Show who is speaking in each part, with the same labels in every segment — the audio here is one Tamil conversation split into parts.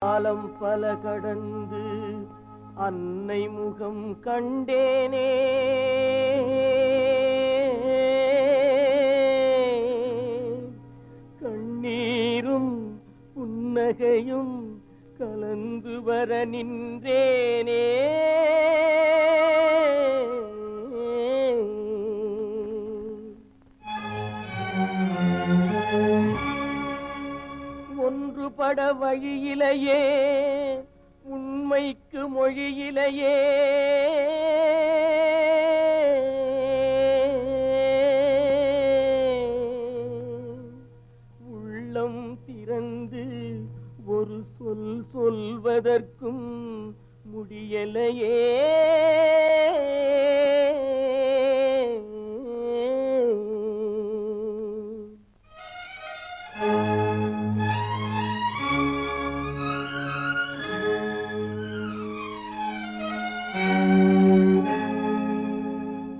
Speaker 1: காலம் பல கடந்து அன்னை முகம் கண்டேனே, கண்ணீரும் புன்னகையும் கலந்து வர நின்றேனே. ஒன்றுபட வழியிலேயே உண்மைக்கு மொழியிலேயே உள்ளம் திறந்து ஒரு சொல் சொல்வதற்கும் முடியலையே.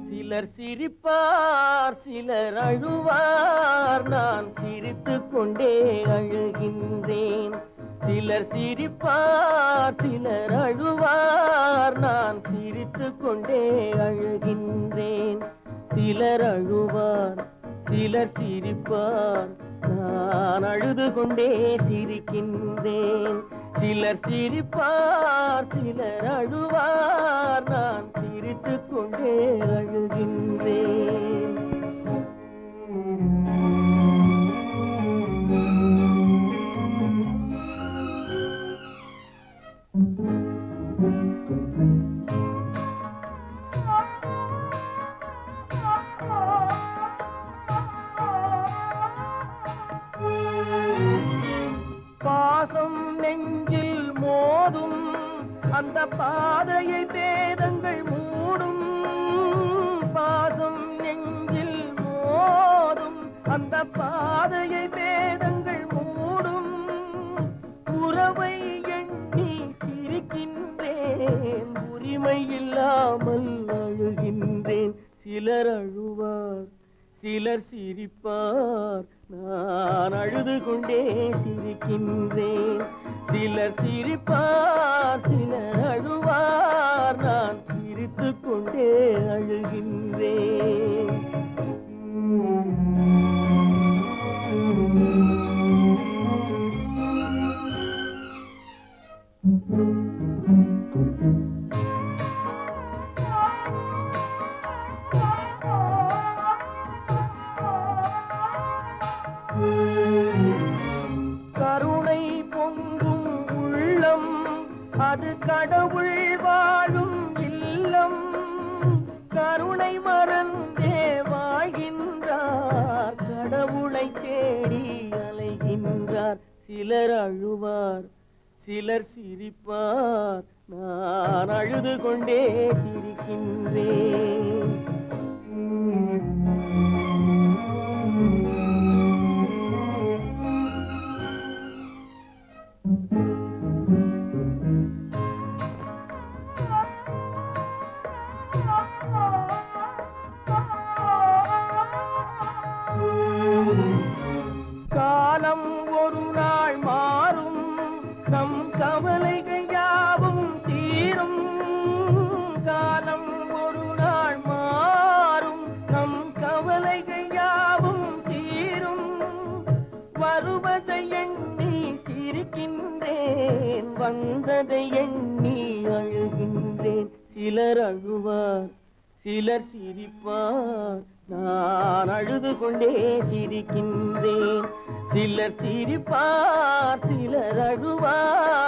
Speaker 1: சிலர் சிரிப்பார், சிலர் அழுவார், நான் சிரித்துக் கொண்டே அழுகின்றேன். சிலர் சிரிப்பார், சிலர் அழுவார், நான் சிரித்துக் கொண்டே அழுகின்றேன். சிலர் அழுவார், சிலர் சிரிப்பார், நான் அழுது கொண்டே சிரிக்கின்றேன். சிலர் சிரிப்பார், சிலர் அழுவார், நான் சிரித்துக் கொண்டே அழுகின்றேன். பாசம் நெஞ்சில் மோதும், அந்த பாதையை வேதங்கள் மூடும். பாசம் நெஞ்சில் மோதும், அந்த பாதையை வேதங்கள் மூடும். உறவை எண்ணி சிரிக்கின்றேன், உரிமை இல்லாமல் அழுகின்றேன். சிலர் அழுவார், சிலர் சிரிப்பார், நான் அழுது கொண்டே சிரிக்கின்றேன். சிலர் சிரிப்பார், சிலர் அழுவார், நான் சிரித்துக் கொண்டே அழுகின்றேன். கருணை பொங்கும் உள்ளம், அது கடவுள் வாழும் இல்லம். கருணை மறந்தே வாழ்கின்றார், கடவுளை தேடி அலைகின்றார். சிலர் அழுவார், சிலர் சிரிப்பார், நான் அழுது கொண்டே சிரிக்கின்றேன். காலம் ஒரு நாள் மாறும், நம் கவலைகள் யாவும் தீரும். காலம் ஒரு நாள் மாறும், நம் கவலைகள் யாவும் தீரும். வருவதை எண்ணி சிரிக்கின்றேன், வந்ததை எண்ணி அழுகின்றேன். சிலர் அழுவார், சிலர் சிரிப்பார், நான் அழுது கொண்டே சிரிக்கின்றேன். சிலர் சிரிப்பார், சிலர் அழுவார்,